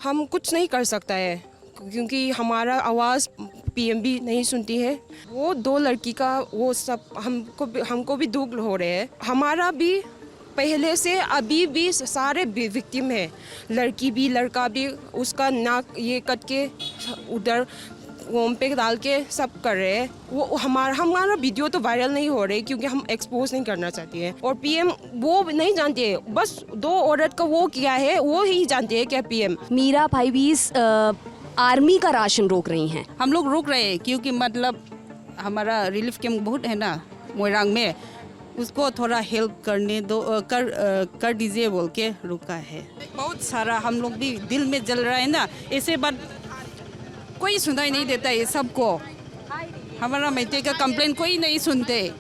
हम कुछ नहीं कर सकता है क्योंकि हमारा आवाज़ पीएम भी नहीं सुनती है। वो दो लड़की का वो सब हमको भी दुख हो रहे हैं। हमारा भी पहले से अभी भी सारे विक्टिम है, लड़की भी लड़का भी। उसका नाक ये कट के उधर होम पे डाल के सब कर रहे हैं। वो हमारा वीडियो तो वायरल नहीं हो रहे क्योंकि हम एक्सपोज नहीं करना चाहते हैं। और पीएम वो नहीं जानते, बस दो औरत का वो किया है वो ही जानते हैं क्या पीएम। मीरा भाईबीज आर्मी का राशन रोक रही हैं। हम लोग रोक रहे हैं क्योंकि मतलब हमारा रिलीफ कैंप बहुत है ना मोइरांग में, उसको थोड़ा हेल्प करने दो कर दीजिए बोल के रुका है। बहुत सारा हम लोग भी दिल में जल रहा है ना, ऐसे बात कोई सुनाई नहीं देता है सबको। हमारा मैते का कंप्लेंट कोई नहीं सुनते।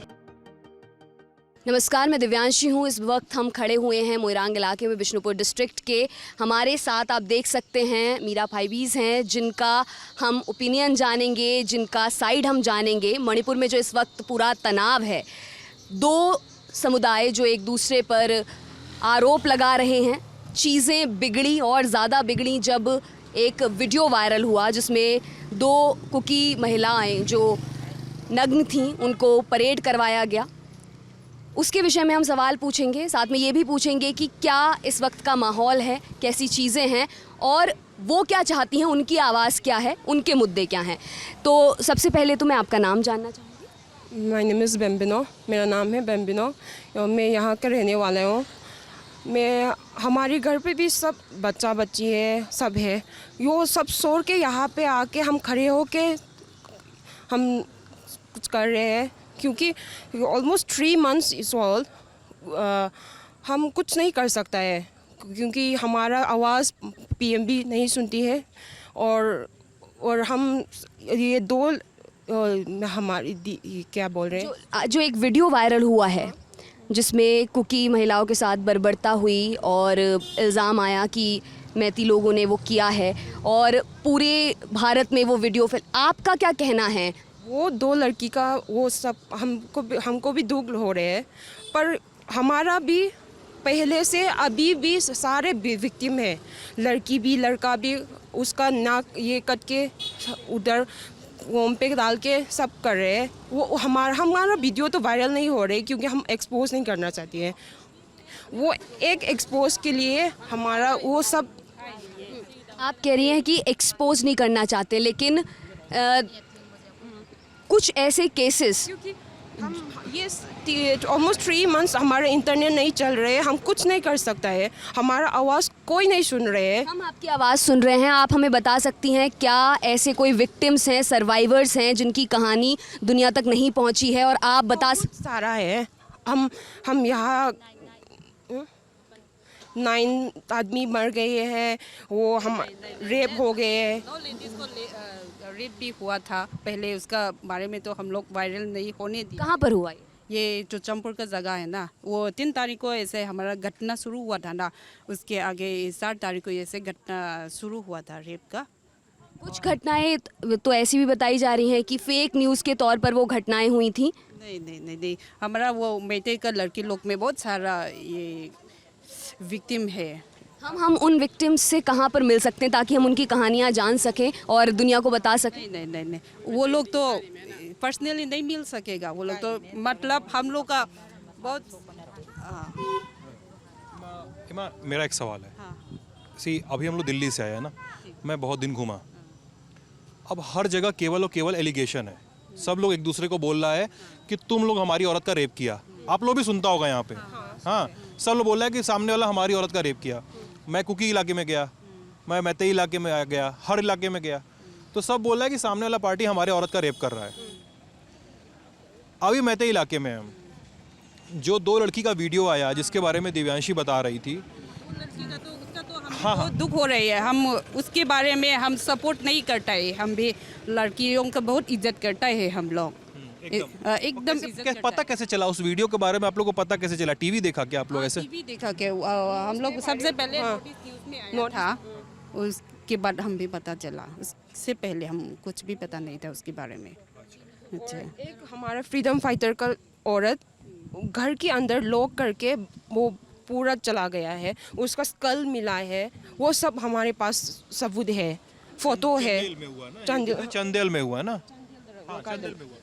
नमस्कार, मैं दिव्यांशी हूँ। इस वक्त हम खड़े हुए हैं मोइरांग इलाके में, बिष्णुपुर डिस्ट्रिक्ट के। हमारे साथ आप देख सकते हैं मीरा भाईबीज हैं, जिनका हम ओपिनियन जानेंगे, जिनका साइड हम जानेंगे। मणिपुर में जो इस वक्त पूरा तनाव है, दो समुदाय जो एक दूसरे पर आरोप लगा रहे हैं। चीज़ें बिगड़ी और ज़्यादा बिगड़ी जब एक वीडियो वायरल हुआ जिसमें दो कुकी महिलाएं जो नग्न थीं उनको परेड करवाया गया। उसके विषय में हम सवाल पूछेंगे, साथ में ये भी पूछेंगे कि क्या इस वक्त का माहौल है, कैसी चीज़ें हैं और वो क्या चाहती हैं, उनकी आवाज़ क्या है, उनके मुद्दे क्या हैं। तो सबसे पहले तो मैं आपका नाम जानना चाहूँगी। माय नेम इज़ बेम्बिनो, मेरा नाम है बेम्बिनो। मैं यहाँ का रहने वाला हूँ। हमारे घर पे भी सब बच्चा बच्ची है, सब है। यो सब छोड़ के यहाँ पे आके हम खड़े होके हम कुछ कर रहे हैं क्योंकि ऑलमोस्ट 3 months इस ऑल हम कुछ नहीं कर सकता है क्योंकि हमारा आवाज़ पीएम भी नहीं सुनती है। और हम ये दो हमारी क्या बोल रहे हैं, जो एक वीडियो वायरल हुआ है जिसमें कुकी महिलाओं के साथ बर्बरता हुई और इल्ज़ाम आया कि मैती लोगों ने वो किया है और पूरे भारत में वो वीडियो आपका क्या कहना है? वो दो लड़की का वो सब हमको भी दुख हो रहे हैं। पर हमारा भी पहले से अभी भी सारे विक्टिम है, लड़की भी लड़का भी। उसका नाक ये कट के उधर होम पे डाल के सब कर रहे हैं। वो हमारा वीडियो तो वायरल नहीं हो रहे क्योंकि हम एक्सपोज नहीं करना चाहते हैं। वो एक एक्सपोज के लिए हमारा वो सब। आप कह रही हैं कि एक्सपोज नहीं करना चाहते, लेकिन कुछ ऐसे केसेस हम ये ऑलमोस्ट 3 months हमारे इंटरनेट नहीं चल रहे, हम कुछ नहीं कर सकता है। हमारा आवाज़ कोई नहीं सुन रहे हैं। हम आपकी आवाज़ सुन रहे हैं। आप हमें बता सकती हैं क्या ऐसे कोई विक्टिम्स हैं, सर्वाइवर्स हैं जिनकी कहानी दुनिया तक नहीं पहुंची है? और आप बता सारा है। हम यहाँ 9 आदमी मर गए हैं, वो हम रेप हो गए हैं। 9 लेडीज को रेप भी हुआ था पहले, उसका बारे में तो हम लोग वायरल नहीं होने दिया। कहाँ पर हुआ ये जो चंपुर का जगह है ना, वो 3 तारीख को ऐसे हमारा घटना शुरू हुआ था ना, उसके आगे 7 तारीख को ऐसे घटना शुरू हुआ था रेप का। कुछ घटनाएं तो ऐसी भी बताई जा रही हैं कि फेक न्यूज़ के तौर पर वो घटनाएं हुई थी। नहीं, हमारा वो मैते का लड़की लोग में बहुत सारा ये विक्टिम है। हम उन विक्टिम्स से कहाँ पर मिल सकते हैं ताकि हम उनकी कहानियाँ जान सकें और दुनिया को बता सकें? नहीं, वो लोग तो पर्सनली नहीं मिल सकेगा। वो लोग तो मतलब हम लोग का बहुत मेरा एक सवाल है। अभी हम लोग दिल्ली से आए हैं ना, मैं बहुत दिन घूमा। अब हर जगह केवल और केवल एलिगेशन है। सब लोग एक दूसरे को बोल रहा है कि तुम लोग हमारी औरत का रेप किया। आप लोग भी सुनता होगा यहाँ पे। हाँ, सब लोग बोल रहा है कि सामने वाला हमारी औरत का रेप किया। मैं कुकी इलाके में गया, मैं मैते इलाके में आ गया, हर इलाके में गया, तो सब बोल रहा है कि सामने वाला पार्टी हमारे औरत का रेप कर रहा है। अभी मैते इलाके में हम जो 2 लड़की का वीडियो आया जिसके बारे में दिव्यांशी बता रही थी, बहुत दुख हो रही है। हम उसके बारे में हम सपोर्ट नहीं करता है। हम भी लड़कियों का बहुत इज्जत करता है हम लोग। एकदम पता कैसे चला उस वीडियो के बारे में? आप लोग को पता कैसे चला? टीवी देखा क्या आप लोग? ऐसे टीवी देखा के हम लोग सबसे पहले नोटिस में आया था, उसके बाद हम भी पता चला। उससे पहले हम कुछ भी पता नहीं था उसके बारे में। अच्छा, एक हमारा फ्रीडम फाइटर का औरत घर के अंदर लॉक करके वो पूरा चला गया है, उसका स्कल मिला है, वो सब हमारे पास सबूत है, फोटो है। चंदेल में हुआ ना, चंदेल में हुआ,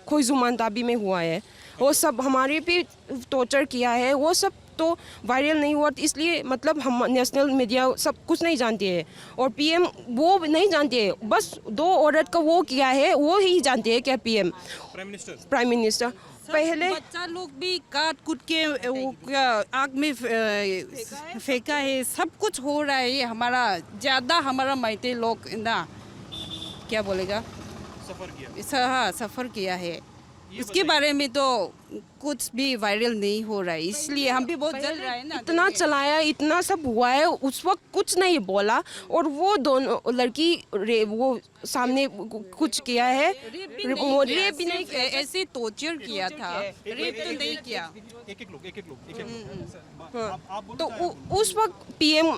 खोइजुमान ताबी में हुआ है, वो सब हमारे पे टॉर्चर किया है, वो सब तो वायरल नहीं हुआ, इसलिए मतलब हम नेशनल मीडिया सब कुछ नहीं जानते हैं और पीएम वो नहीं जानते हैं, बस 2 औरत का वो किया है वो ही जानते हैं क्या पीएम प्राइम मिनिस्टर। पहले बच्चा लोग भी काट कूट के वो क्या आग में फेंका है, सब कुछ हो रहा है। ये हमारा ज़्यादा हमारा मैते लोग ना क्या बोलेगा सफ़र किया है, इसके बारे में तो कुछ भी वायरल नहीं हो रहा है, इसलिए हम भी बहुत जल रहा है ना। इतना चलाया, इतना सब हुआ है, उस वक्त कुछ नहीं बोला और वो दोनों लड़की वो सामने कुछ किया है, रेप भी नहीं किया, ऐसे टॉर्चर किया था, रेप तो नहीं किया। तो उस वक्त पीएम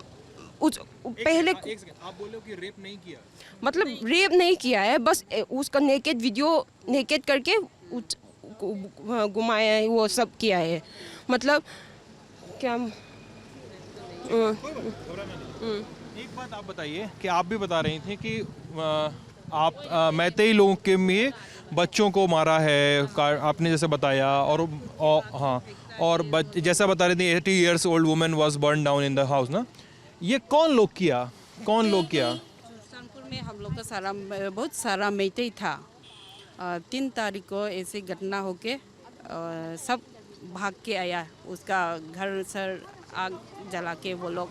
पहले आप बोल रहे हो कि रेप नहीं किया, मतलब रेप नहीं किया है, बस उसका नेकेड वीडियो नेकेड करके घुमाया है, वो सब किया है, मतलब क्या। एक बात आप बताइए कि आप भी बता रही थी कि आप मैतेई लोगों के में बच्चों को मारा है, आपने जैसे बताया, और हाँ, और जैसा बता रही थी 80 years old woman was burned down in the house ना, ये कौन लोग किया? सुल्तानपुर में हम लोग का बहुत सारा मैतेई था। 3 तारीख को ऐसी घटना होके सब भाग के आया, उसका घर सर आग जला के वो लोग,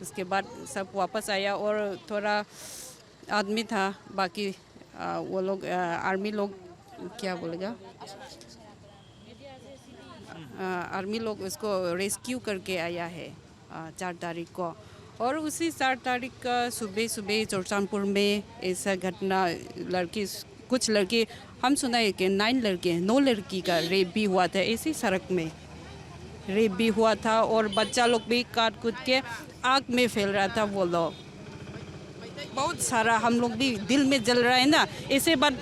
उसके बाद सब वापस आया और थोड़ा आदमी था, बाकी वो लोग आर्मी लोग क्या बोलेगा, आर्मी लोग उसको रेस्क्यू करके आया है 4 तारीख को। और उसी 4 तारीख का सुबह सुल्तानपुर में ऐसा घटना, कुछ लड़के हम सुना है कि 9 लड़की का रेप भी हुआ था, ऐसी सड़क में रेप भी हुआ था और बच्चा लोग भी काट कूट के आग में फैल रहा था वो लोग। बहुत सारा हम लोग भी दिल में जल रहा है ना, ऐसे बात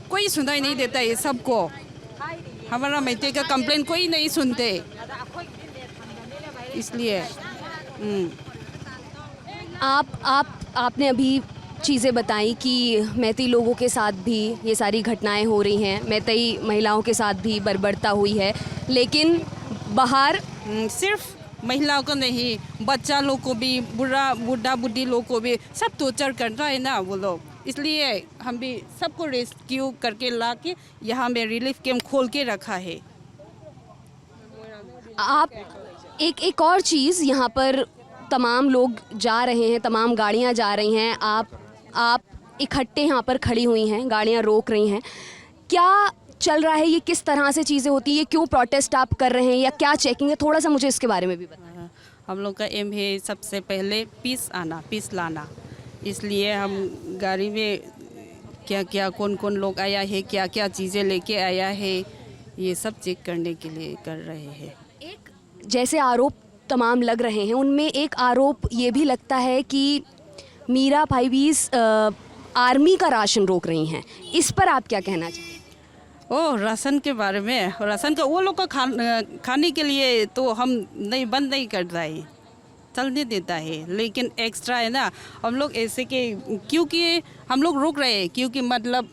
कोई सुनाई नहीं देता ये सबको, हमारा मैते का कंप्लेंट कोई नहीं सुनते, इसलिए आपने अभी चीज़ें बताई कि मैतेई लोगों के साथ भी ये सारी घटनाएं हो रही हैं, मैतेई महिलाओं के साथ भी बर्बरता हुई है, लेकिन बाहर सिर्फ महिलाओं को नहीं, बच्चा लोग को भी, बूढ़ा बुढ़ी लोग को भी सब टॉर्चर करता है ना वो लोग, इसलिए हम भी सबको रेस्क्यू करके ला के यहाँ में रिलीफ कैंप खोल के रखा है। आप एक और चीज़, यहाँ पर तमाम लोग जा रहे हैं, तमाम गाड़ियाँ जा रही हैं, आप इकट्ठे यहाँ पर खड़ी हुई हैं, गाड़ियाँ रोक रही हैं, क्या चल रहा है, ये किस तरह से चीज़ें होती हैं, ये क्यों प्रोटेस्ट आप कर रहे हैं या क्या चेकिंग है, थोड़ा सा मुझे इसके बारे में भी बताएं। हम लोग का एम है सबसे पहले पीस लाना, इसलिए हम गाड़ी में क्या कौन लोग आया है, क्या चीज़ें लेके आया है, ये सब चेक करने के लिए कर रहे हैं। एक जैसे आरोप तमाम लग रहे हैं, उनमें एक आरोप ये भी लगता है कि मीरा फाइवीज आर्मी का राशन रोक रही हैं, इस पर आप क्या कहना चाहिए? राशन के बारे में, राशन का वो लोग का खाने के लिए तो हम बंद नहीं करता है, चलने देता है, लेकिन एक्स्ट्रा है ना, हम लोग ऐसे के क्योंकि हम लोग रोक रहे हैं, क्योंकि मतलब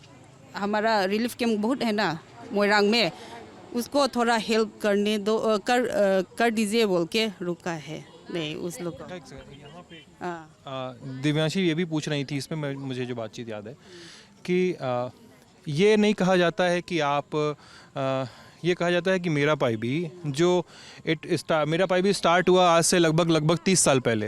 हमारा रिलीफ कैंप बहुत है ना मोइरांग में, उसको थोड़ा हेल्प करने दो, कर दीजिए बोल के रुका है, नहीं उस लोग को। दिव्यांशी ये भी पूछ रही थी, इसमें मुझे जो बातचीत याद है कि ये नहीं कहा जाता है कि आप ये कहा जाता है कि मीरा पाइबी जो मीरा पाइबी स्टार्ट हुआ आज से लगभग 30 साल पहले,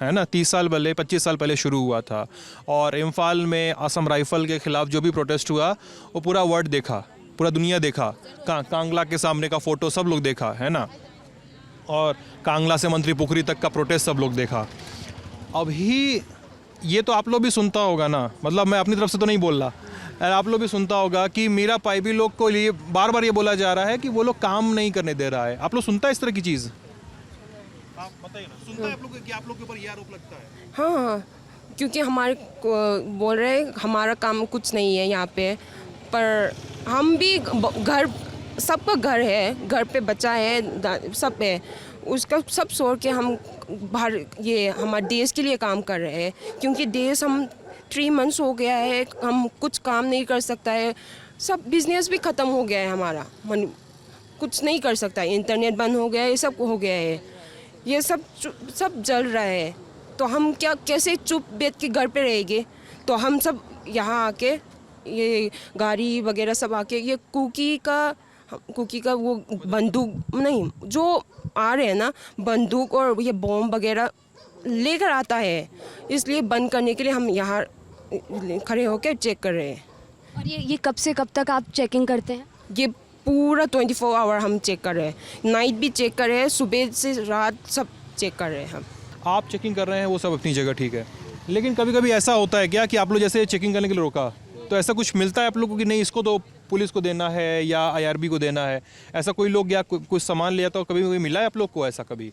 है ना, 30 साल पहले, 25 साल पहले शुरू हुआ था, और इम्फाल में असम राइफल के ख़िलाफ़ जो भी प्रोटेस्ट हुआ वो पूरा वर्ल्ड देखा, पूरा दुनिया देखा, कांगला के सामने का फ़ोटो सब लोग देखा, है ना, और कांगला से मंत्री पुखरी तक का प्रोटेस्ट सब लोग देखा। अभी ये तो आप लोग भी सुनता होगा ना, मतलब मैं अपनी तरफ से तो नहीं बोल रहा, आप लोग भी सुनता होगा कि मीरा पाइबी लोग को लिए बार बार ये बोला जा रहा है कि वो लोग काम नहीं करने दे रहा है। आप लोग सुनता है इस तरह की चीज़? आप बताइए ना, सुनता है आप लोग कि आप लोग के ऊपर ये आरोप लगता है? हाँ, क्योंकि हमारे बोल रहे हमारा काम कुछ नहीं है यहाँ पे, पर हम भी घर, सबका घर है, घर पे बच्चा है, सब है, उसका सब छोड़ के हम बाहर ये हमारे देश के लिए काम कर रहे हैं, क्योंकि देश हम 3 मंथ्स हो गया है, हम कुछ काम नहीं कर सकता है, सब बिजनेस भी ख़त्म हो गया है हमारा, कुछ नहीं कर सकता, इंटरनेट बंद हो गया है, ये सब हो गया है, ये सब जल रहा है। तो हम क्या कैसे चुप बैठ के घर पे रहेंगे? तो हम सब यहाँ आके ये गाड़ी वगैरह सब आके ये कुकी का वो बंदूक नहीं जो आ रहे हैं ना, बंदूक और ये बॉम्ब वगैरह लेकर आता है, इसलिए बंद करने के लिए हम यहाँ खड़े होकर चेक कर रहे हैं। और ये कब से कब तक आप चेकिंग करते हैं? ये पूरा 24 आवर हम चेक कर रहे हैं, नाइट भी चेक कर रहे हैं, सुबह से रात सब चेक कर रहे हैं हम। आप चेकिंग कर रहे हैं वो सब अपनी जगह ठीक है, लेकिन कभी कभी ऐसा होता है क्या कि आप लोग जैसे चेकिंग करने के लिए रोका, तो ऐसा कुछ मिलता है आप लोगों को कि नहीं इसको तो पुलिस को देना है या IRB को देना है? ऐसा कोई लोग या कुछ सामान लिया तो कभी मिला है आप लोग को ऐसा कभी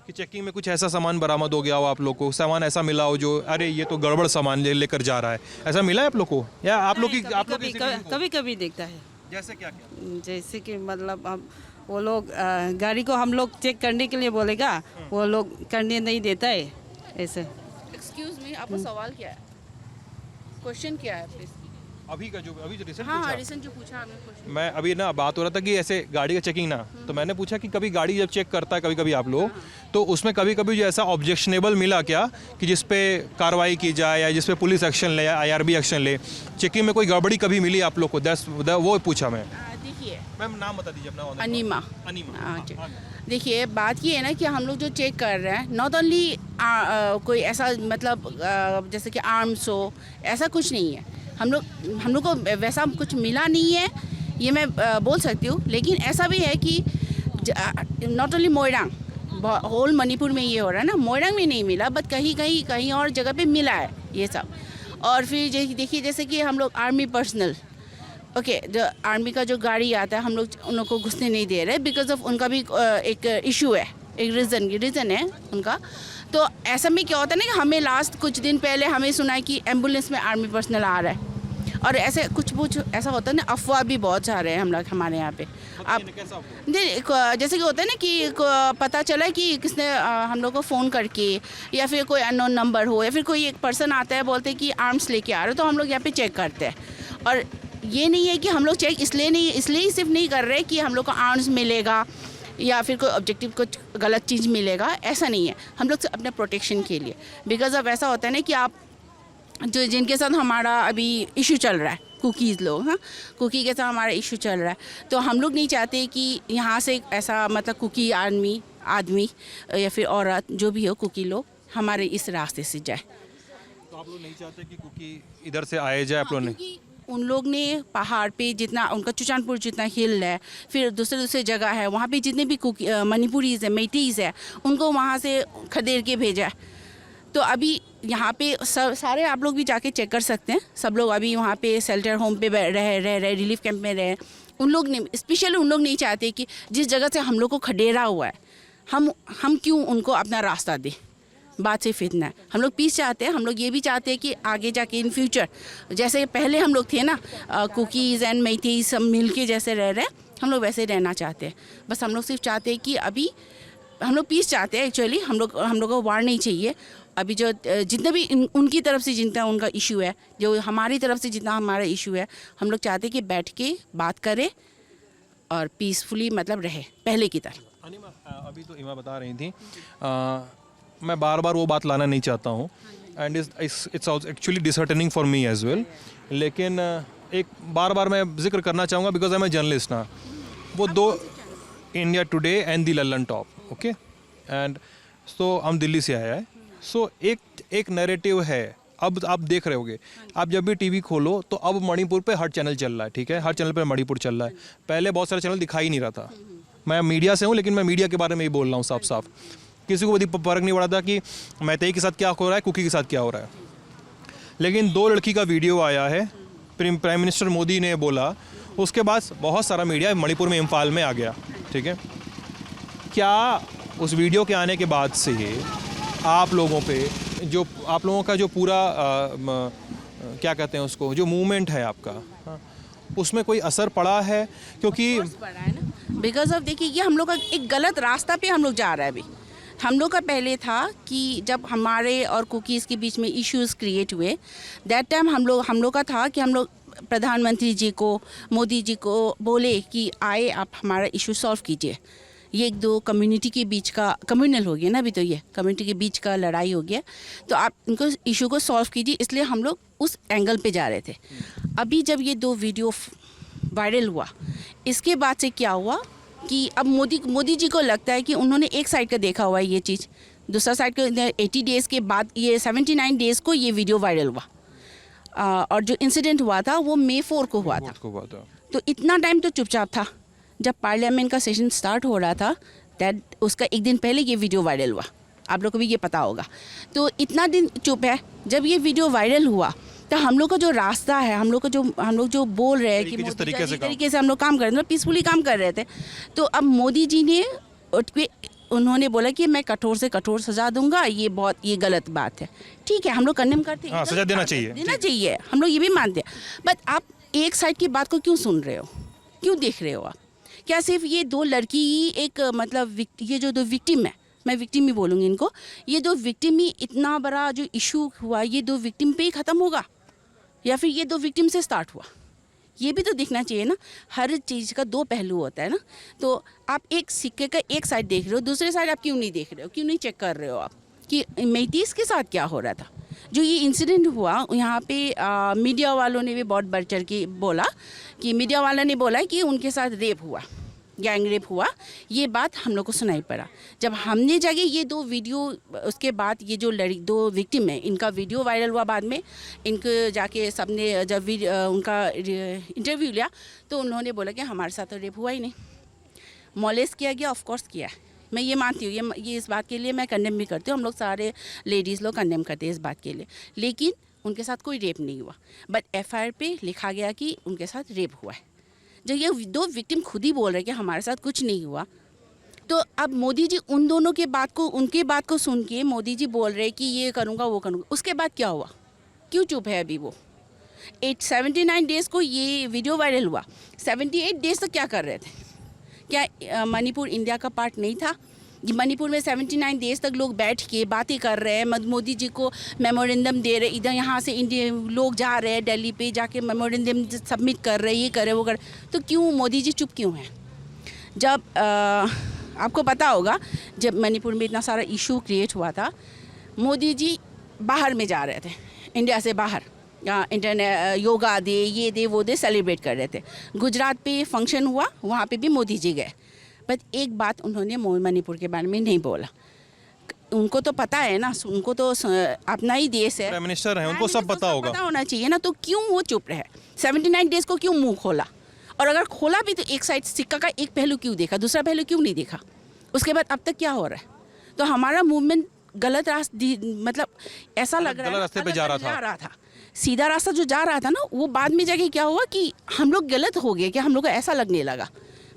कि चेकिंग में कुछ ऐसा सामान बरामद हो गया हो, आप लोग को सामान ऐसा मिला हो जो अरे ये तो गड़बड़ सामान लेकर जा रहा है, ऐसा मिला है आप लोग को? या आप लोग की कभी कभी देखता है, जैसे क्या जैसे कि मतलब हम वो लोग गाड़ी को हम लोग चेक करने के लिए बोलेगा, वो लोग करने नहीं देता है ऐसे। एक्सक्यूज मी, आपका सवाल क्या है? क्वेश्चन क्या है प्लीज? अभी जो रिसेंट हाँ, रिसेंट जो पूछा आपने क्वेश्चन। मैं अभी ना बात हो रहा था कि ऐसे गाड़ी का चेकिंग ना, तो मैंने पूछा कि कभी गाड़ी जब चेक करता है कभी कभी आप लोग, तो उसमें कभी कभी जो ऐसा ऑब्जेक्शनेबल मिला क्या कि जिस पे कार्रवाई की जाए या जिस पे पुलिस एक्शन ले या IRB एक्शन ले, चेकिंग में कोई गड़बड़ी कभी मिली आप लोग को? वो पूछा मैं। देखिए मैम नाम बता दीजिए अपना। अनीमा। अनीमा। हाँ जी। देखिए बात ये है ना कि हम लोग जो चेक कर रहे हैं, नॉट ओनली कोई ऐसा मतलब जैसे कि आर्म्स हो, ऐसा कुछ नहीं है। हम लोग को वैसा कुछ मिला नहीं है, ये मैं बोल सकती हूँ, लेकिन ऐसा भी है कि not only Moirang, whole Manipur में ये हो रहा है ना, मोइरांग में नहीं मिला, बट कहीं और जगह पे मिला है ये सब। और फिर देखिए जैसे कि हम लोग आर्मी पर्सनल, ओके, जो आर्मी का जो गाड़ी आता है हम लोग उन लोग को घुसने नहीं दे रहे, बिकॉज ऑफ उनका भी एक इशू है, एक रीज़न है उनका। तो ऐसा में क्या होता है ना कि हमें लास्ट कुछ दिन पहले हमें सुना है कि एम्बुलेंस में आर्मी पर्सनल आ रहा है, और ऐसे कुछ ऐसा होता है ना, अफवाह भी बहुत सारे हैं हम लोग हमारे यहाँ पे। आप जैसे कि होता है ना कि पता चला कि किसने हम लोग को फ़ोन करके या फिर कोई अननोन नंबर हो या फिर कोई एक पर्सन आता है बोलते हैं कि आर्म्स लेके आ रहे हो, तो हम लोग यहाँ पे चेक करते हैं। और ये नहीं है कि हम लोग चेक इसलिए ही सिर्फ नहीं कर रहे कि हम लोग को आर्म्स मिलेगा या फिर कोई ऑब्जेक्टिव कुछ गलत चीज़ मिलेगा, ऐसा नहीं है। हम लोग अपने प्रोटेक्शन के लिए, बिकॉज अब ऐसा होता है ना कि आप जो जिनके साथ हमारा अभी इशू चल रहा है, कुकीज़ लोग, हाँ, कुकी के साथ हमारा इशू चल रहा है, तो हम लोग नहीं चाहते कि यहाँ से ऐसा मतलब कुकी आदमी या फिर औरत जो भी हो, कुकी लोग हमारे इस रास्ते से जाए। तो आप लोग नहीं चाहते कि कुकी इधर से आए जाए? आप लोग ने उन लोग ने पहाड़ पे जितना उनका चुचानपुर जितना हिल है, फिर दूसरे जगह है, वहाँ पे जितने भी मणिपुरीज़ है, मेटीज़ है, उनको वहाँ से खदेड़ के भेजा है। तो अभी यहाँ पे सारे आप लोग भी जाके चेक कर सकते हैं, सब लोग अभी वहाँ पे शेल्टर होम पे रह रिलीफ कैंप में रहे। उन लोग ने स्पेशली उन लोग नहीं चाहते कि जिस जगह से हम लोग को खदेड़ा हुआ है, हम क्यों उनको अपना रास्ता दें। बात सिर्फ इतना है, हम लोग पीस चाहते हैं। हम लोग ये भी चाहते हैं कि आगे जाके इन फ्यूचर जैसे पहले हम लोग थे ना, कुकीज़ एंड मेटीज़ सब मिल के जैसे रह रहे, हम लोग वैसे रहना चाहते हैं। बस हम लोग सिर्फ चाहते हैं कि अभी हम लोग पीस चाहते हैं। एक्चुअली हम लोग को वार नहीं चाहिए। अभी जो जितने भी उनकी तरफ से जितना उनका इशू है, जो हमारी तरफ से जितना हमारा इशू है, हम लोग चाहते हैं कि बैठ के बात करें और पीसफुली मतलब रहे पहले की तरह। अनिमा, अभी तो इमा बता रही थी, मैं बार बार वो बात लाना नहीं चाहता हूँ, and it's actually disheartening for me as well, लेकिन एक बार मैं जिक्र करना चाहूँगा because I am a journalist ना। वो दो, India today and the Lallantop, okay, and so हम दिल्ली से आया है। सो एक नैरेटिव है, अब आप देख रहे होगे, आप जब भी टीवी खोलो तो अब मणिपुर पे हर चैनल चल रहा है, ठीक है, हर चैनल पे मणिपुर चल रहा है। पहले बहुत सारे चैनल दिखाई नहीं रहा था। मैं मीडिया से हूँ, लेकिन मैं मीडिया के बारे में ही बोल रहा हूँ साफ साफ। किसी को फर्क नहीं पड़ा था कि मैतेई के साथ क्या हो रहा है, कुकी के साथ क्या हो रहा है। लेकिन 2 लड़की का वीडियो आया है, प्राइम मिनिस्टर मोदी ने बोला, उसके बाद बहुत सारा मीडिया मणिपुर में, इम्फाल में आ गया, ठीक है। क्या उस वीडियो के आने के बाद से आप लोगों पे जो आप लोगों का जो पूरा क्या कहते हैं उसको, जो मूवमेंट है आपका, उसमें कोई असर पड़ा है? क्योंकि पड़ा है ना, बिकॉज ऑफ देखिए ये हम लोग का एक गलत रास्ता पे हम लोग जा रहे हैं अभी। हम लोग का पहले था कि जब हमारे और कुकीज़ के बीच में इश्यूज़ क्रिएट हुए, दैट टाइम हम लोग का था कि हम लोग प्रधानमंत्री जी को, मोदी जी को बोले कि आए आप हमारा इशू सॉल्व कीजिए। ये एक दो कम्युनिटी के बीच का कम्युनल हो गया ना, अभी तो ये कम्युनिटी के बीच का लड़ाई हो गया, तो आप इनको इशू को सॉल्व कीजिए, इसलिए हम लोग उस एंगल पे जा रहे थे। अभी जब ये 2 वीडियो वायरल हुआ, इसके बाद से क्या हुआ कि अब मोदी जी को लगता है कि उन्होंने एक साइड का देखा हुआ है ये चीज़, दूसरा साइड का 80 डेज़ के बाद ये 79 डेज़ को ये वीडियो वायरल हुआ। और जो इंसिडेंट हुआ था वो May 4 को हुआ था। तो इतना टाइम तो चुपचाप था। जब पार्लियामेंट का सेशन स्टार्ट हो रहा था, दैट उसका एक दिन पहले ये वीडियो वायरल हुआ, आप लोग को भी ये पता होगा। तो इतना दिन चुप है। जब ये वीडियो वायरल हुआ तो हम लोग का जो रास्ता है, हम लोग जो बोल रहे हैं कि जिस तरीके से हम लोग काम कर रहे थे, पीसफुली काम कर रहे थे, तो अब मोदी जी ने उन्होंने बोला कि मैं कठोर से कठोर सजा दूंगा, ये गलत बात है। ठीक है, हम लोग कंडेम करते हैं, सजा देना चाहिए, हम लोग ये भी मानते हैं। बट आप एक साइड की बात को क्यों सुन रहे हो, क्यों देख रहे हो आप? क्या सिर्फ ये 2 लड़की ही एक मतलब ये जो 2 विक्टिम है, मैं विक्टिम ही बोलूँगी इनको, ये 2 विक्टिम ही इतना बड़ा जो इशू हुआ, ये 2 विक्टिम पे ही ख़त्म होगा या फिर ये 2 विक्टिम से स्टार्ट हुआ? ये भी तो दिखना चाहिए ना। हर चीज़ का 2 पहलू होता है ना। तो आप एक सिक्के का एक साइड देख रहे हो, दूसरे साइड आप क्यों नहीं देख रहे हो, क्यों नहीं चेक कर रहे हो आप कि मेटीज़ के साथ क्या हो रहा था? जो ये इंसिडेंट हुआ यहाँ पे मीडिया वालों ने भी बहुत बढ़ चढ़ के बोला कि मीडिया वाला ने बोला कि उनके साथ रेप हुआ, गैंग रेप हुआ। ये बात हम लोग को सुनाई पड़ा। जब हमने जाके ये 2 वीडियो, उसके बाद ये जो 2 विक्टिम है, इनका वीडियो वायरल हुआ, बाद में इनको जाके सबने जब उनका इंटरव्यू लिया तो उन्होंने बोला कि हमारे साथ तो रेप हुआ ही नहीं, मॉलेस्ट किया गया। ऑफ कोर्स किया है, मैं ये मानती हूँ, ये इस बात के लिए मैं कंडेम भी करती हूँ। हम लोग सारे लेडीज़ लोग कंडेम करते हैं इस बात के लिए, लेकिन उनके साथ कोई रेप नहीं हुआ। बट FIR पे लिखा गया कि उनके साथ रेप हुआ है। जब ये 2 विक्टिम खुद ही बोल रहे हैं कि हमारे साथ कुछ नहीं हुआ, तो अब मोदी जी उन दोनों के उनके बात को सुन के मोदी जी बोल रहे हैं कि ये करूँगा वो करूँगा। उसके बाद क्या हुआ, क्यों चुप है अभी वो? 79 डेज़ को ये वीडियो वायरल हुआ, 78 डेज़ तक क्या कर रहे थे? क्या मणिपुर इंडिया का पार्ट नहीं था? मणिपुर में 79 डेज़ तक लोग बैठ के बातें कर रहे हैं, मोदी जी को मेमोरेंडम दे रहे, इधर यहाँ से इंडिया लोग जा रहे हैं दिल्ली पे जाके मेमोरेंडम सबमिट कर रहे, ये कर रहे वो कर। तो क्यों मोदी जी चुप क्यों हैं? जब आपको पता होगा जब मणिपुर में इतना सारा इशू क्रिएट हुआ था, मोदी जी बाहर में जा रहे थे, इंडिया से बाहर, योगा डे, ये डे वो डे सेलिब्रेट कर रहे थे। गुजरात पे फंक्शन हुआ, वहाँ पे भी मोदी जी गए, बट एक बात उन्होंने मणिपुर के बारे में नहीं बोला। उनको तो पता है ना, उनको तो अपना ही देश है, प्राइम मिनिस्टर है, उनको सब पता होना चाहिए ना। तो क्यों वो चुप रहे? 79 डेज़ को क्यों मुंह खोला? और अगर खोला भी तो एक साइड सिक्का का एक पहलू क्यों देखा, दूसरा पहलू क्यों नहीं देखा? उसके बाद अब तक क्या हो रहा है? तो हमारा मूवमेंट गलत रास्ते, मतलब ऐसा लग रहा है रास्ते पे जा रहा था। सीधा रास्ता जो जा रहा था ना, वो बाद में जाके क्या हुआ कि हम लोग गलत हो गए, कि हम लोग को ऐसा लगने लगा।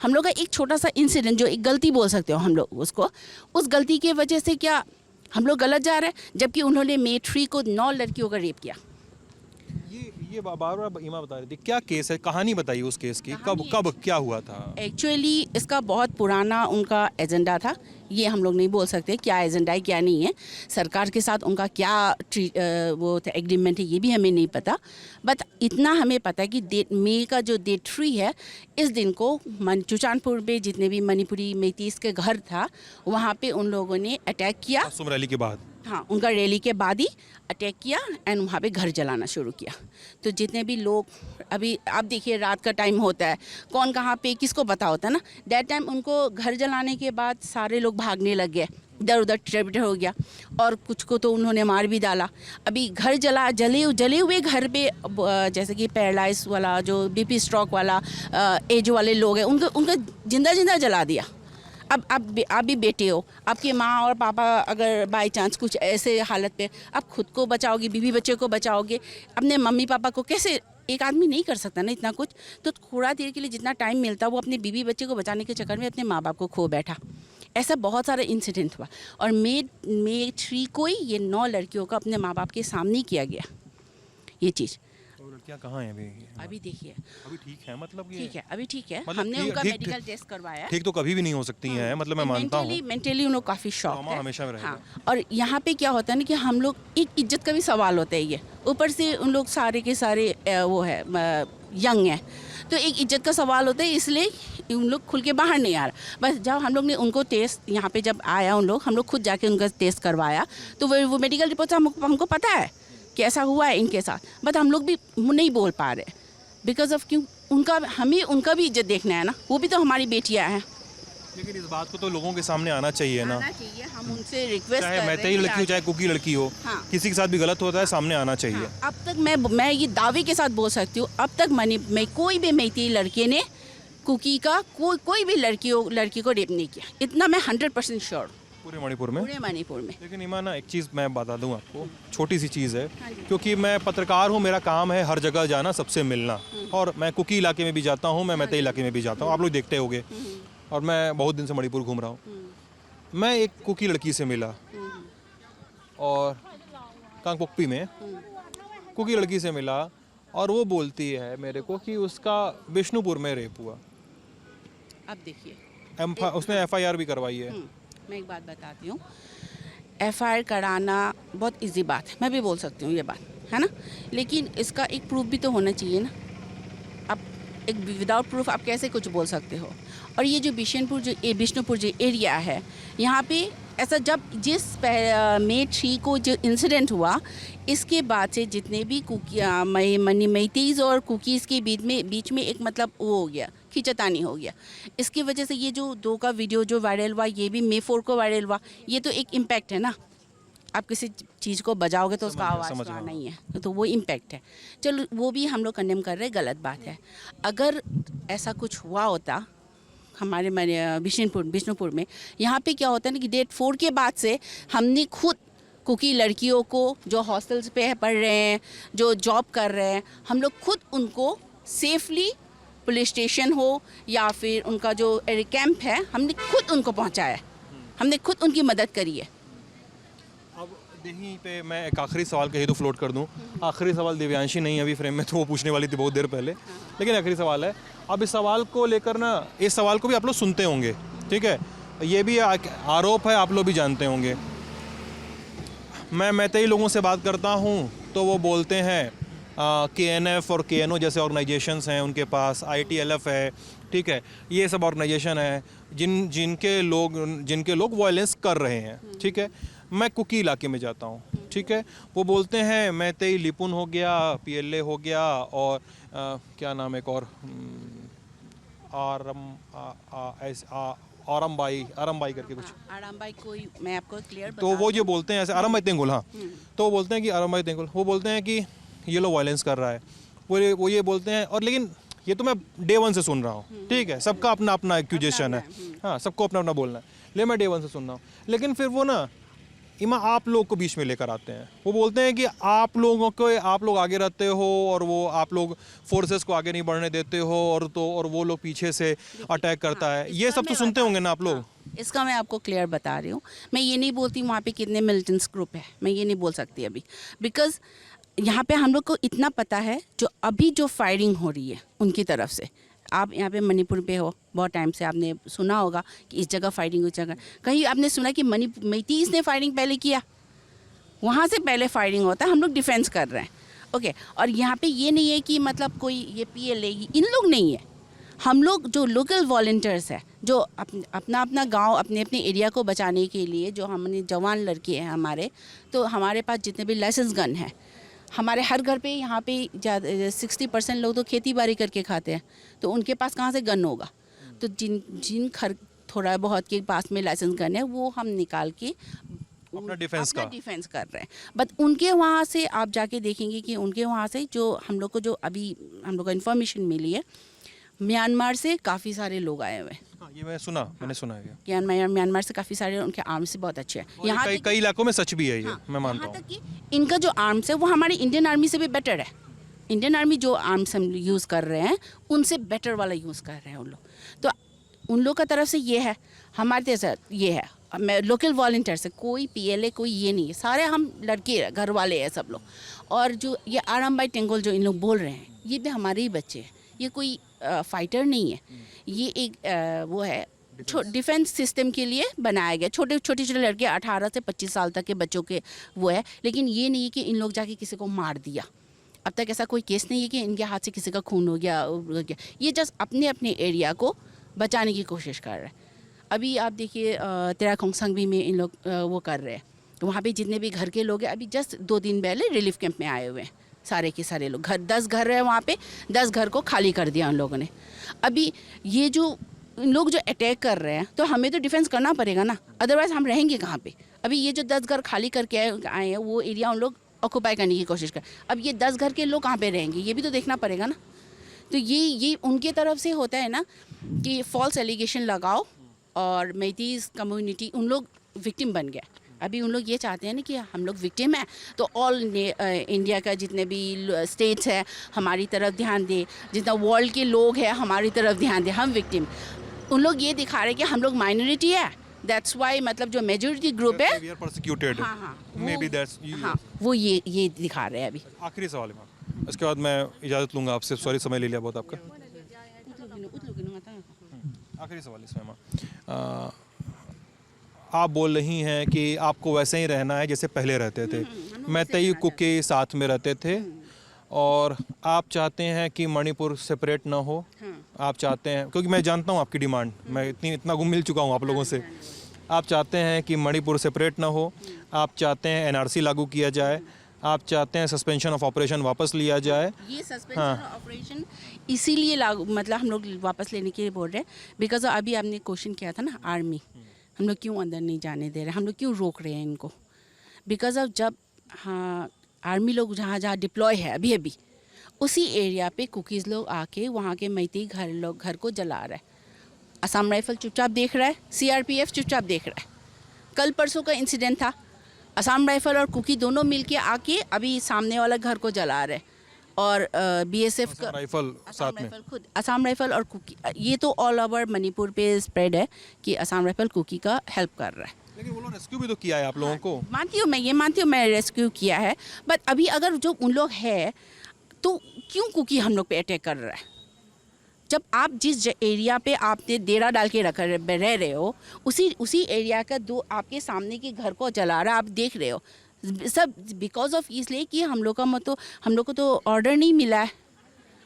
हम लोग का एक छोटा सा इंसिडेंट, जो एक गलती बोल सकते हो हम लोग उसको, उस गलती की वजह से क्या हम लोग गलत जा रहे हैं, जबकि उन्होंने May 3 को 9 लड़कियों का रेप किया। ये बार इमा बता रही थी, क्या केस है, कहानी बताइए उस केस की, कब क्या हुआ था? एक्चुअली इसका बहुत पुराना उनका एजेंडा था, ये हम लोग नहीं बोल सकते क्या एजेंडा है क्या नहीं है। सरकार के साथ उनका क्या वो एग्रीमेंट है ये भी हमें नहीं पता, बट इतना हमें पता है कि May का जो Day 3 है, इस दिन को चुचानपुर में जितने भी मणिपुरी मेतीस के घर था, वहाँ पे उन लोगों ने अटैक किया। रैली के बाद, हाँ, उनका रैली के बाद ही अटैक किया एंड वहाँ पे घर जलाना शुरू किया। तो जितने भी लोग, अभी आप देखिए रात का टाइम होता है, कौन कहाँ पे किसको पता होता है ना। दैट टाइम उनको घर जलाने के बाद सारे लोग भागने लग गए, इधर उधर टिटर हो गया, और कुछ को तो उन्होंने मार भी डाला। अभी घर जले हुए घर पे, जैसे कि पैरालाइज वाला, जो BP स्ट्रोक वाला एज वाले लोग हैं, उनका जिंदा जला दिया। अब आप भी बेटे हो, आपके माँ और पापा अगर बाय चांस कुछ ऐसे हालत पे, आप खुद को बचाओगे, बीवी बच्चे को बचाओगे, अपने मम्मी पापा को कैसे? एक आदमी नहीं कर सकता ना इतना कुछ। तो थोड़ा देर के लिए जितना टाइम मिलता, वो अपने बीवी बच्चे को बचाने के चक्कर में अपने माँ बाप को खो बैठा। ऐसा बहुत सारा इंसिडेंट हुआ, और May 3 को ही ये 9 लड़कियों को अपने माँ बाप के सामने किया गया ये चीज़। लड़कियां कहाँ हैं अभी? अभी देखिए, अभी ठीक है मतलब ये ठीक है, अभी ठीक है, मतलब हमने ठीक- उनका ठीक- मेडिकल टेस्ट करवाया। ठीक तो कभी भी नहीं हो सकती हैं, मतलब मैं मानता हूँ। मेंटली उन लोग काफ़ी शॉक ट्रॉमा है। हमेशा में रहेगा। हाँ, और यहाँ पे क्या होता है ना कि हम लोग एक इज्जत का भी सवाल होता है ये, ऊपर से उन लोग सारे के सारे वो है यंग है, तो एक इज्जत का सवाल होता है, इसलिए उन लोग खुल के बाहर नहीं आ रहा। बस जब हम लोग ने उनको टेस्ट यहाँ पे जब आया उन लोग, हम लोग खुद जाके उनका टेस्ट करवाया, तो वो मेडिकल रिपोर्ट से हमको पता है कि ऐसा हुआ है इनके साथ, बट हम लोग भी नहीं बोल पा रहे बिकॉज ऑफ क्यों, हमें उनका भी इज्जत देखना है ना, वो भी तो हमारी बेटियां हैं। लेकिन इस बात को तो लोगों के सामने आना चाहिए ना, आना चाहिए, हम उनसे रिक्वेस्ट चाहे कर रहे मैतेई हैं लड़की हो चाहे कुकी लड़की हो, हाँ। किसी के साथ भी गलत होता है सामने आना चाहिए। हाँ, अब तक मैं ये दावे के साथ बोल सकती हूँ, अब तक मैं कोई भी मैतेई लड़के ने कुकी का कोई भी लड़की को रेप नहीं किया, इतना मैं 100% श्योर पूरे मणिपुर में। पूरे मणिपुर में। लेकिन ईमाना एक चीज़ मैं बता दूं आपको, छोटी सी चीज़ है, हाँ जी। क्योंकि मैं पत्रकार हूं, मेरा काम है हर जगह जाना, सबसे मिलना, और मैं कुकी इलाके में भी जाता हूं, मैं मैतेई इलाके में भी जाता हूं, आप लोग देखते होंगे, और मैं बहुत दिन से मणिपुर घूम रहा हूं। मैं एक कुकी लड़की से मिला और कांगपोकपी में कुकी लड़की से मिला, और वो बोलती है मेरे को कि उसका बिष्णुपुर में रेप हुआ। अब देखिए, उसने FIR भी करवाई है। मैं एक बात बताती हूँ, FIR कराना बहुत इजी बात है, मैं भी बोल सकती हूँ ये बात, है ना, लेकिन इसका एक प्रूफ भी तो होना चाहिए ना। अब एक विदाउट प्रूफ आप कैसे कुछ बोल सकते हो। और ये जो बिष्णुपुर जो एरिया है, यहाँ पे ऐसा जब जिस May 3 को जो इंसिडेंट हुआ, इसके बाद से जितने भी मैतेईज और कुकीज़ के बीच में एक मतलब वो हो गया, खींचतानी हो गया। इसकी वजह से ये जो 2 का वीडियो जो वायरल हुआ, ये भी May 4 को वायरल हुआ, ये तो एक इम्पैक्ट है ना। आप किसी चीज़ को बजाओगे तो उसका आवाज़ तो आना ही है, तो वो इम्पैक्ट है। चलो वो भी हम लोग कंडेम कर रहे हैं, गलत बात है। अगर ऐसा कुछ हुआ होता हमारे बिष्णुपुर में, यहाँ पे क्या होता है ना कि डेट 4 के बाद से हमने खुद कुकी लड़कियों को जो हॉस्टल्स पे पढ़ रहे हैं, जो जॉब कर रहे हैं, हम लोग खुद उनको सेफली पुलिस स्टेशन हो या फिर उनका जो कैंप है, हमने खुद उनको पहुँचाया है, हमने खुद उनकी मदद करी है। अब यहीं पे मैं एक आखिरी सवाल कही तो फ्लोट कर दूं। आखिरी सवाल दिव्यांशी नहीं अभी फ्रेम में, तो वो पूछने वाली थी बहुत देर पहले, लेकिन आखिरी सवाल है। अब इस सवाल को लेकर ना, इस सवाल को भी आप लोग सुनते होंगे, ठीक है, ये भी आरोप है, आप लोग भी जानते होंगे। मैं मैतेई लोगों से बात करता हूँ तो वो बोलते हैं KNF और KNO जैसे ऑर्गेनाइजेशंस हैं उनके पास, ITLF है, ठीक है, ये सब ऑर्गेनाइजेशन है जिनके लोग वायलेंस कर रहे हैं, ठीक है। मैं कुकी इलाके में जाता हूँ, ठीक है, वो बोलते हैं मैतेई लिपुन हो गया, PLA हो गया, और क्या नाम एक और आरमबाई करके कुछ, आरामबाई कोई, मैं आपको क्लियर तो वो जो बोलते हैं ऐसे आरमबाई तेंगुल, हाँ, तो वो बोलते हैं कि आरमबाई तेंगुल, वो बोलते हैं कि ये लोग वायलेंस कर रहा है, वो ये बोलते हैं। और लेकिन ये तो मैं डे 1 से सुन रहा हूँ, ठीक है, सबका अपना अपना एक्यूजेशन है, हाँ, सबको अपना अपना बोलना है, ले मैं डे 1 से सुन रहा हूँ। लेकिन फिर वो ना इमा आप लोग को बीच में लेकर आते हैं, वो बोलते हैं कि आप लोग आगे रहते हो और वो आप लोग फोर्सेस को आगे नहीं बढ़ने देते हो, और वो लोग पीछे से अटैक करता है, ये सब तो सुनते होंगे ना आप लोग। इसका मैं आपको क्लियर बता रही हूँ, मैं ये नहीं बोलती वहाँ पे कितने मिलिटेंट्स ग्रुप है, मैं ये नहीं बोल सकती अभी, बिकॉज यहाँ पे हम लोग को इतना पता है जो अभी जो फायरिंग हो रही है उनकी तरफ से। आप यहाँ पे मणिपुर पे हो, बहुत टाइम से आपने सुना होगा कि इस जगह फायरिंग, उस जगह, कहीं आपने सुना कि मैतेईस ने फायरिंग पहले किया? वहाँ से पहले फायरिंग होता है, हम लोग डिफेंस कर रहे हैं, ओके। और यहाँ पे ये नहीं है कि मतलब कोई ये PLA इन लोग नहीं है, हम लोग जो लोकल वॉलंटियर्स है, जो अपना गांव, अपने एरिया को बचाने के लिए, जो हमने जवान लड़के हैं हमारे, तो हमारे पास जितने भी लाइसेंस गन है, हमारे हर घर पे यहाँ पे 60% लोग तो खेती बाड़ी करके खाते हैं, तो उनके पास कहाँ से गन होगा? तो जिन घर थोड़ा बहुत के पास में लाइसेंस गन है, वो हम निकाल के अपना डिफेंस कर रहे हैं। बट उनके वहाँ से आप जाके देखेंगे कि उनके वहाँ से जो हम लोग को इन्फॉर्मेशन मिली है, म्यांमार से काफ़ी सारे लोग आए हुए हैं। हाँ, ये मैंने सुना है कि म्यांमार से काफ़ी सारे, उनके आर्म्स से बहुत अच्छे हैं। यहाँ कई इलाकों में सच भी है ये, हाँ, मैं मानता यहाँ हूँ। तक कि इनका जो आर्म्स है वो हमारे इंडियन आर्मी से भी बेटर है। इंडियन आर्मी जो आर्म्स हम यूज़ कर रहे हैं उनसे बेटर वाला यूज़ कर रहे हैं उन लोग। तो उन लोग का तरफ से ये है, हमारे जैसा ये है, मैं लोकल वॉलंटियर से कोई PLA कोई ये नहीं है, सारे हम लड़के घर वाले हैं सब लोग। और जो ये आरामबाई टेंगोल जो इन लोग बोल रहे हैं, ये भी हमारे ही बच्चे हैं। ये कोई फाइटर नहीं है, ये एक वो है डिफेंस सिस्टम के लिए बनाया गया। छोटे छोटे लड़के 18 से 25 साल तक के बच्चों के वो है, लेकिन ये नहीं है कि इन लोग जाके किसी को मार दिया। अब तक ऐसा कोई केस नहीं है कि इनके हाथ से किसी का खून हो गया। ये जस्ट अपने अपने एरिया को बचाने की कोशिश कर रहे हैं। अभी आप देखिए तेरा खोंगसंग में इन लोग वो कर रहे हैं, तो वहाँ पे जितने भी घर के लोग हैं, अभी जस्ट 2 दिन पहले रिलीफ कैंप में आए हुए हैं सारे के सारे लोग। 10 घर है वहाँ पे, 10 घर को खाली कर दिया उन लोगों ने। अभी ये जो इन लोग जो अटैक कर रहे हैं, तो हमें तो डिफेंस करना पड़ेगा ना, अदरवाइज हम रहेंगे कहाँ पे। अभी ये जो 10 घर खाली करके आए हैं, वो एरिया उन लोग ऑक्यूपाई करने की कोशिश कर। अब ये 10 घर के लोग कहाँ पे रहेंगे, ये भी तो देखना पड़ेगा ना। तो ये उनके तरफ से होता है ना कि फॉल्स एलिगेशन लगाओ, और मैतीज कम्युनिटी उन लोग विक्टिम बन गया। अभी उन लोग ये चाहते हैं ना कि हम लोग विक्टिम हैं, तो ऑल इंडिया का जितने भी स्टेट्स है हमारी तरफ ध्यान दे, जितना वर्ल्ड के लोग हैं हमारी तरफ ध्यान दे, हम विक्टिम। उन लोग ये दिखा रहे हैं कि हम लोग माइनॉरिटी है, दैट्स वाई मतलब जो मेजॉरिटी ग्रुप है We are persecuted. Maybe that's you. हाँ, वो ये दिखा रहे हैं अभी। आखिरी सवाल है मैम, इसके बाद मैं इजाज़त लूँगा आपसे। सॉरी, समय ले लिया बहुत आपका। आखिरी सवाल इसमें मैम, आप बोल रही हैं कि आपको वैसे ही रहना है जैसे पहले रहते थे। मैतेई कुकी साथ में रहते थे, और आप चाहते हैं कि मणिपुर सेपरेट ना हो। आप चाहते हैं, क्योंकि मैं जानता हूँ आपकी डिमांड, मैं इतना मिल चुका हूँ आप लोगों से। आप चाहते हैं कि मणिपुर सेपरेट ना हो, आप चाहते हैं एनआरसी लागू किया जाए, आप चाहते हैं सस्पेंशन ऑफ ऑपरेशन वापस लिया जाए। ये सस्पेंशन ऑफ ऑपरेशन इसीलिए लागू मतलब हम लोग वापस लेने के लिए बोल रहे हैं, बिकॉज अभी आपने क्वेश्चन किया था ना आर्मी, हम लोग क्यों अंदर नहीं जाने दे रहे, हम लोग क्यों रोक रहे हैं इनको। बिकॉज ऑफ जब हाँ आर्मी लोग जहाँ जहाँ डिप्लॉय है अभी उसी एरिया पे कुकीज़ लोग आके वहाँ के मैती घर को जला रहा है। असम राइफल चुपचाप देख रहा है, सीआरपीएफ चुपचाप देख रहा है। कल परसों का इंसिडेंट था, असम राइफल और कुकी दोनों मिलके आके अभी सामने वाला घर को जला रहे, और बीएसएफ का राइफल साथ में खुद असम राइफल और कुकी, ये तो ऑल ओवर मणिपुर पे स्प्रेड है कि असम राइफल कुकी का हेल्प कर रहा है। लेकिन वो लोग रेस्क्यू भी तो किया है आप लोगों को। मानती हूँ मैं रेस्क्यू किया है, बट अभी अगर जो उन लोग है तो क्यों कुकी हम लोग पे अटैक कर रहा है। जब आप जिस एरिया पे आपने डेरा डाल के रह रहे हो, उसी एरिया का दो आपके सामने के घर को जला रहा है, आप देख रहे हो सब बिकॉज ऑफ इसलिए कि हम लोग को तो ऑर्डर नहीं मिला है।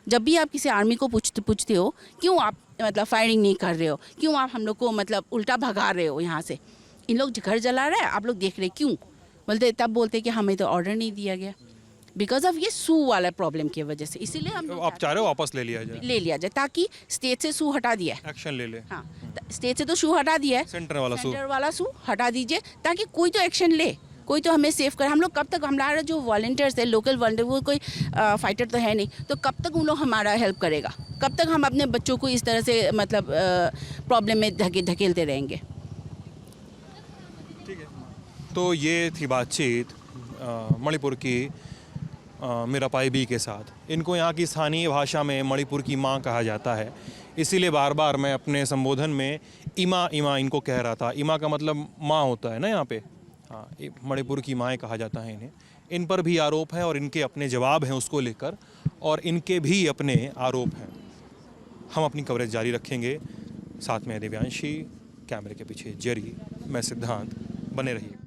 जब भी आप किसी आर्मी को पूछते हो क्यों आप मतलब फायरिंग नहीं कर रहे हो, क्यों आप हम लोग को मतलब उल्टा भगा रहे हो यहाँ से, इन लोग घर जला रहे हैं आप लोग देख रहे क्यों, बोलते तब बोलते कि हमें तो ऑर्डर नहीं दिया गया। बिकॉज ऑफ ये सू वाला प्रॉब्लम की वजह से, इसीलिए हम आप चाह रहे हो वापस ले लिया जाए ताकि स्टेट से सू हटा दिया है। एक्शन ले ले। हाँ, स्टेट से तो शू हटा दिया है, सेंटर वाला शू हटा दीजिए ताकि कोई तो एक्शन ले, कोई तो हमें सेव करे। हम लोग कब तक, हमारा जो वॉलंटियर्स है लोकल वॉलंटियर, वो कोई फाइटर तो है नहीं, तो कब तक उन लोग हमारा हेल्प करेगा, कब तक हम अपने बच्चों को इस तरह से मतलब प्रॉब्लम में धकेलते रहेंगे। ठीक है, तो ये थी बातचीत मणिपुर की मीरापाई बी के साथ। इनको यहाँ की स्थानीय भाषा में मणिपुर की माँ कहा जाता है, इसीलिए बार बार मैं अपने संबोधन में इमा इनको कह रहा था। इमा का मतलब माँ होता है ना यहाँ पे। हाँ, मणिपुर की माएँ कहा जाता है इन्हें। इन पर भी आरोप है और इनके अपने जवाब हैं उसको लेकर, और इनके भी अपने आरोप हैं। हम अपनी कवरेज जारी रखेंगे। साथ में दिव्यांशी, कैमरे के पीछे जेरी, मैं सिद्धांत, बने रहिए।